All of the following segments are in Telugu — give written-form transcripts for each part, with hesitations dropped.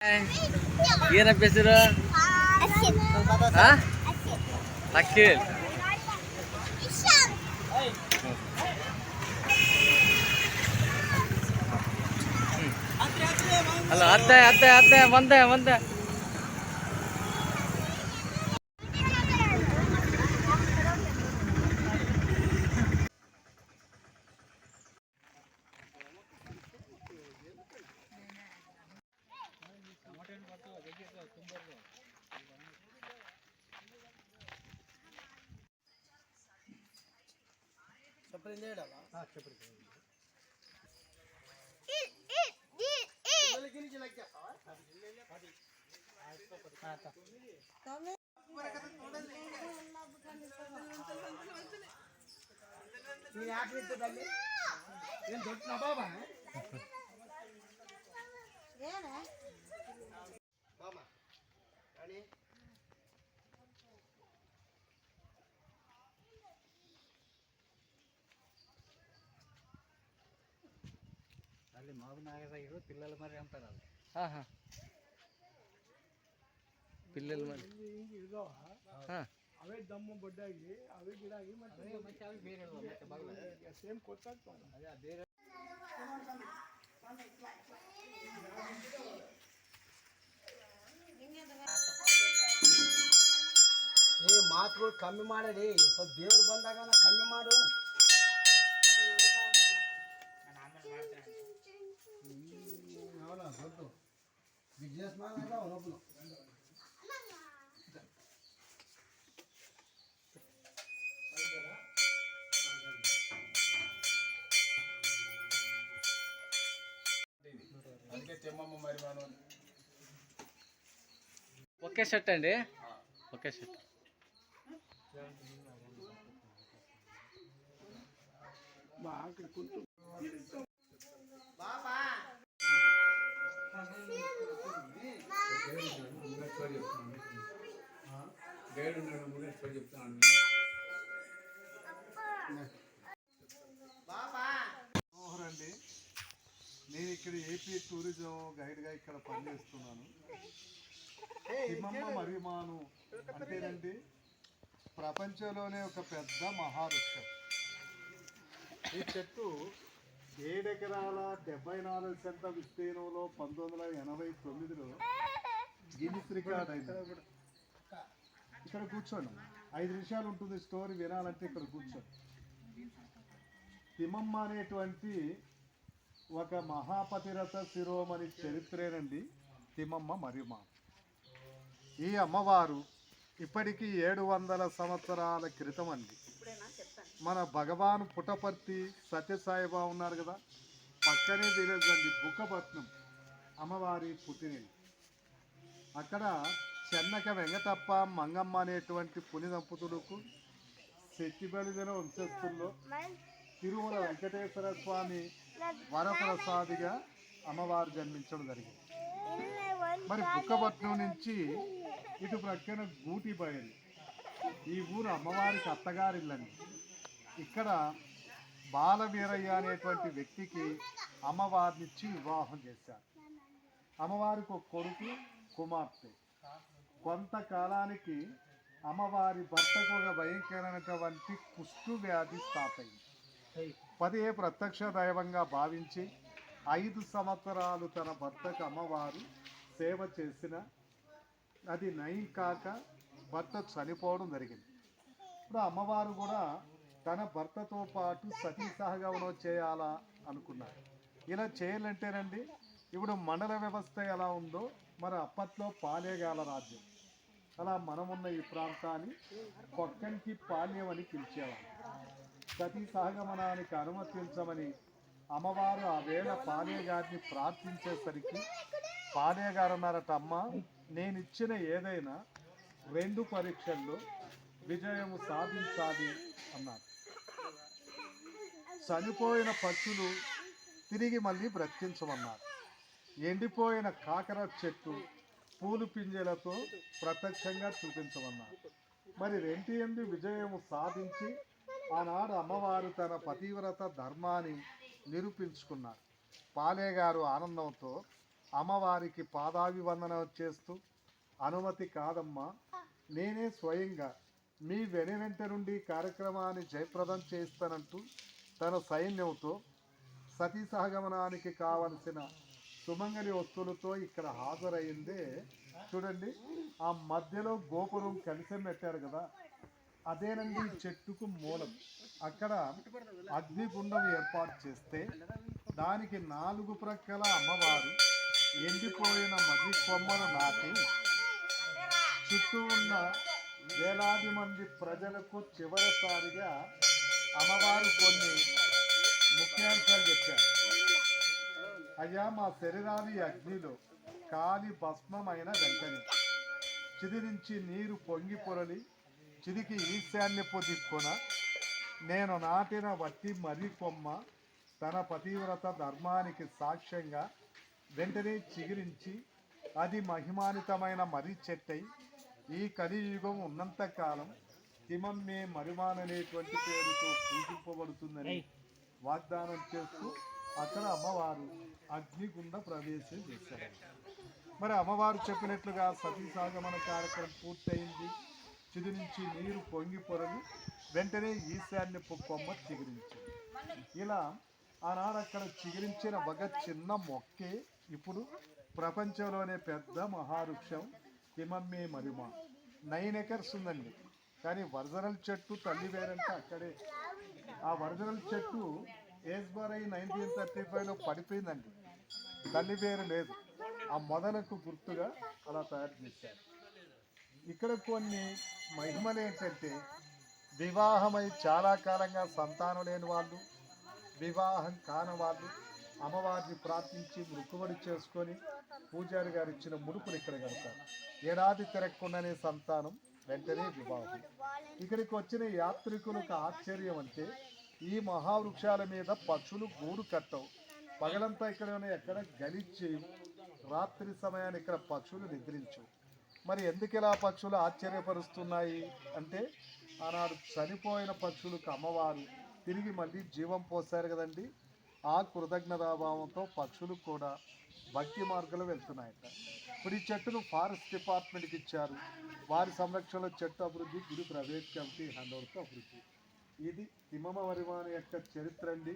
ಏನ ಹೆಸರು? ಅಖಿಲ್. ಅಲ್ಲ ಅತ್ತೆ ಅತ್ತೆ ಅತ್ತೆ ಬಂದೆ ಬಂದೆ. ಅಲ್ಲಿ ಮಾವಿನ ಆಗಿರೋ పిల్లల మరి అంటారు వాళ్ళు. పిల్లల మరి అవే దమ్ము బొడ్డాಗಿ అవే గిడాಗಿ ಮತ್ತೆ ಅవి ಬೇರೆ ಮತ್ತೆ ಬಾಗಿಲು ಸೇಮ್ ಕೊತ್ತ ಅದೇ ಬೇರೆ ಏ ಮಾತುಗಳು ಕಮ್ಮಿ ಮಾಡಲಿ, ಸ್ವಲ್ಪ ದೇವ್ರು ಬಂದಾಗ ಕಮ್ಮಿ ಮಾಡು. ಅವನ ದೊಡ್ಡ ಬಿಸ್ನೆಸ್ ಮ್ಯಾನ್ ಅದ ಅವನೊಬ್ಬನು. ఒకే షర్ట్ అండి, ఒకే షర్ట్. అండి, నేను ఇక్కడ ఏపీ టూరిజం గైడ్గా ఇక్కడ పనిచేస్తున్నాను. తిమ్మమ్మ మర్రిమాను అంటేనండి ప్రపంచంలోనే ఒక పెద్ద మహావృక్షం. ఈ చెట్టు 7 ఎకరాల 74 సెంట్ల విస్తీర్ణంలో 1989లో గిన్నిస్ రికార్డ్ అయింది. ఇక్కడ కూర్చోండి, 5 నిమిషాలు ఉంటుంది స్టోరీ వినాలంటే ఇక్కడ కూర్చోండి. తిమ్మమ్మ అనేటువంటి ఒక మహాపతిరథ శిరోమణి చరిత్రేనండి తిమ్మమ్మ మర్రిమాను. ఈ అమ్మవారు ఇప్పటికీ 700 సంవత్సరాల క్రితం అండి. మన భగవాన్ పుట్టపర్తి సత్యసాయిబాబా ఉన్నారు కదా, పక్కనే విలేజ్ అండి బుక్కపట్నం, అమ్మవారి పుట్టినిల్లు. అక్కడ చెన్నక వెంకటప్ప మంగమ్మ అనేటువంటి పుని దంపతులకు శక్తిబలిజన వంశస్థుల్లో తిరుమల వెంకటేశ్వర స్వామి వరప్రసాదిగా అమ్మవారు జన్మించడం జరిగింది. మరి బుక్కపట్నం నుంచి ఇటు ప్రక్కన గూటి బయలు, ఈ ఊరు అమ్మవారికి అత్తగారిల్లండి. ఇక్కడ బాలవీరయ్య అనేటువంటి వ్యక్తికి అమ్మవారినిచ్చి వివాహం చేశారు. అమ్మవారికి ఒక కొడుకు కుమార్తె. కొంతకాలానికి అమ్మవారి భర్తకు ఒక భయంకరమైనటువంటి కుష్టు వ్యాధి స్టార్ట్ అయింది. పదే ప్రత్యక్ష దైవంగా భావించి 5 సంవత్సరాలు తన భర్తకు అమ్మవారు సేవ చేసిన అది నయం కాక భర్త చనిపోవడం జరిగింది. ఇప్పుడు అమ్మవారు కూడా తన భర్తతో పాటు సతీ సహగమనం చేయాలా అనుకున్నారు. ఇలా చేయాలంటేనండి ఇప్పుడు మండల వ్యవస్థ ఎలా ఉందో మరి అప్పట్లో పాలేగాల రాజ్యం, అలా మనమున్న ఈ ప్రాంతాన్ని కొక్కంకి పాల్యం అని పిలిచేవారు. సతీ సహగమనానికి అనుమతించమని అమ్మవారు ఆ వేళ పాలే గారిని ప్రార్థించేసరికి పాలే గారు అన్నారట, అమ్మ నేను ఇచ్చిన ఏదైనా 2 పరీక్షల్లో విజయము సాధించాలి అన్నారు. చనిపోయిన పక్షులు తిరిగి మళ్ళీ బ్రతికించమన్నారు. ఎండిపోయిన కాకర చెట్టు పూలు పింజలతో ప్రత్యక్షంగా చూపించమన్నారు. మరి 2 విజయము సాధించి ఆనాడు అమ్మవారు తన పతివ్రత ధర్మాన్ని నిరూపించుకున్నారు. పాలేగారు ఆనందంతో అమ్మవారికి పాదాభివందనం చేస్తూ, అనుమతి కాదమ్మా, నేనే స్వయంగా మీ వెనువెంట నుండి కార్యక్రమాన్ని జయప్రదం చేస్తానంటూ తన సైన్యంతో సతీ సహగమనానికి కావలసిన సుమంగళి వస్తువులతో ఇక్కడ హాజరైందే. చూడండి, ఆ మధ్యలో గోపురం కలిసి పెట్టారు కదా, అదేనండి ఈ చెట్టుకు మూలం. అక్కడ అగ్నిగుండం ఏర్పాటు చేస్తే దానికి 4 ప్రక్కల అమ్మవారు ఎండిపోయిన మర్రి కొమ్మలు నాటి చుట్టూ ఉన్న వేలాది మంది ప్రజలకు చివరిసారిగా అమ్మవారు కొన్ని ముఖ్యాంశాలు చెప్పారు. అయ్యా, మా శరీరాన్ని అగ్నిలో కాలి భస్మమైన వెంటనే చిదిరించి నీరు పొంగి పొరలి చిదికి ఈశాన్యపు దిక్కున నేను నాటిన వట్టి మర్రి కొమ్మ తన పతివ్రత ధర్మానికి సాక్ష్యంగా వెంటనే చిగురించి అది మహిమానితమైన మర్రి చెట్టై ఈ కలియుగం ఉన్నంతకాలం తిమమ్మే మరిమాననేటువంటి పేరుతో పూజింపబడుతుందని వాగ్దానం చేస్తూ అక్కడ అమ్మవారు అగ్నిగుండ ప్రవేశం చేశారు. మరి అమ్మవారు చెప్పినట్లుగా సతీ సాగమన కార్యక్రమం పూర్తయింది. చిది నుంచి నీరు పొంగి పొరలు వెంటనే ఈశాన్యపు కొమ్మ చిగురించింది. ఇలా ఆనాడు అక్కడ చిగురించిన ఒక చిన్న మొక్కే ఇప్పుడు ప్రపంచంలోనే పెద్ద మహావృక్షం తిమమ్మే మరిమ. 9 acres ఉందండి. కానీ ఒరిజినల్ చెట్టు తల్లి వేరంటే అక్కడే. ఆ ఒరిజినల్ చెట్టు ఏస్బరై 1935లో పడిపోయిందండి. తల్లి వేరు లేదు. ఆ మొదలకు గుర్తుగా అలా తయారు చేశారు. ఇక్కడ కొన్ని మహిమలు ఏంటంటే, వివాహమై చాలా కాలంగా సంతానం లేని వాళ్ళు, వివాహం కాని వాళ్ళు అమ్మవారిని ప్రార్థించి మొక్కుబడి చేసుకొని పూజారి గారు ఇచ్చిన ముడుపులు ఇక్కడ కడతారు. ఏడాది తిరగకుండానే సంతానం, వెంటనే వివాహం. ఇక్కడికి వచ్చిన యాత్రికులకు ఆశ్చర్యం అంటే, ఈ మహావృక్షాల మీద పక్షులు గూడు కట్టవు. పగలంతా ఇక్కడ ఎక్కడ గలిచేయు, రాత్రి సమయాన్ని ఇక్కడ పక్షులు నిద్రించవు. మరి ఎందుకు ఇలా పక్షులు ఆశ్చర్యపరుస్తున్నాయి అంటే, ఆనాడు చనిపోయిన పక్షులకు అమ్మవారు తిరిగి మళ్ళీ జీవం పోసారు కదండి. ఆ కృతజ్ఞతాభావంతో పక్షులు కూడా భక్తి మార్గంలో వెళ్తున్నాయట. ఇప్పుడు ఈ చెట్టును ఫారెస్ట్ డిపార్ట్మెంట్కి ఇచ్చారు. వారి సంరక్షణలో చెట్టు అభివృద్ధి, గుడి ప్రైవేట్ కమిటీ హ్యాండ్ఓవర్తో అభివృద్ధి. ఇది తిమ్మమ్మ మరిమాన యొక్క చరిత్ర అండి.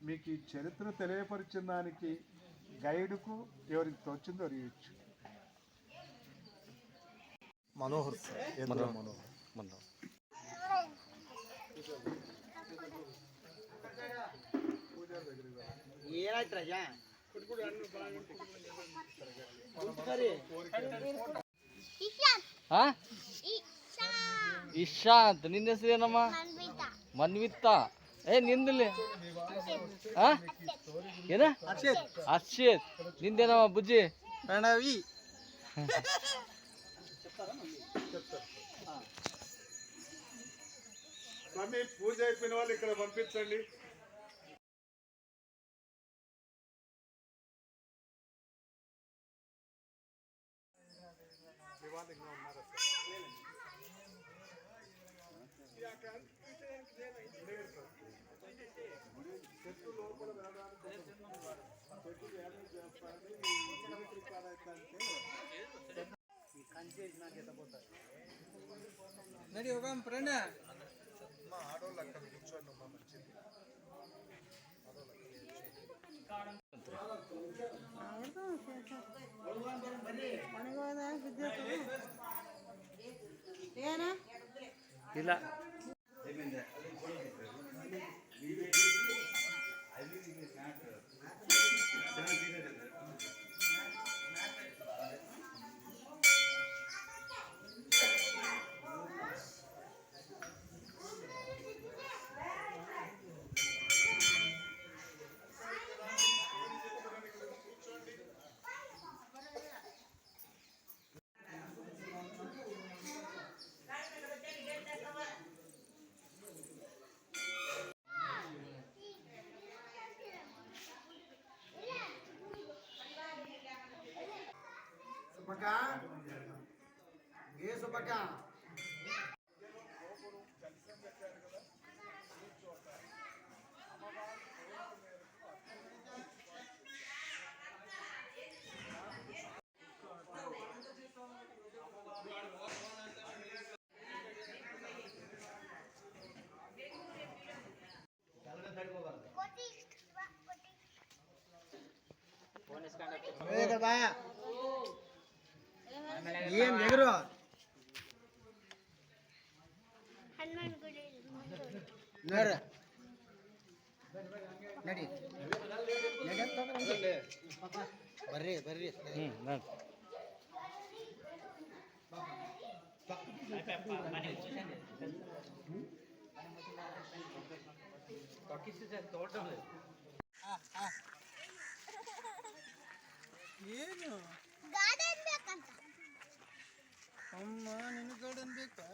మీకు ఈ చరిత్ర తెలియపరిచిన దానికి గైడ్కు ఎవరికి తోచిందో ఇవ్వచ్చు. మనోహర్ మనోహర్ ಇಶಾಂತ್, ನಿನ್ನ ಹೆಸರೇನಮ್ಮ? ಮನ್ವಿತಾ. ನಿಂದಲ್ಲಿ ಏನ? ಅರ್ಷಿತ್. ನಿಂದೇನಮ್ಮ ಬುಜ್ಜಿ? ಪ್ರಣವಿ. స్వామి, పూజ అయిపోయిన వాళ్ళు ఇక్కడ పంపించండి. చెట్టు లోపల వెళ్ళడానికి చెట్టు డ్యామేజ్ చేస్తారని నడి ఒక ఫ్రెండ్ మా ఆడోళ్ళు అక్కడ కూర్చోండి అమ్మా, మంచిది. ఇలా ಏನ್ ಎಗರು ನೋಡ್ರ ನಡಿ ಬರ್ರಿ ಬರ್ರಿ ನೋಡಿ ಏನು ಅಮ್ಮ ನಿನ್ನ ಗಾರ್ಡನ್ ಬೇಕಾ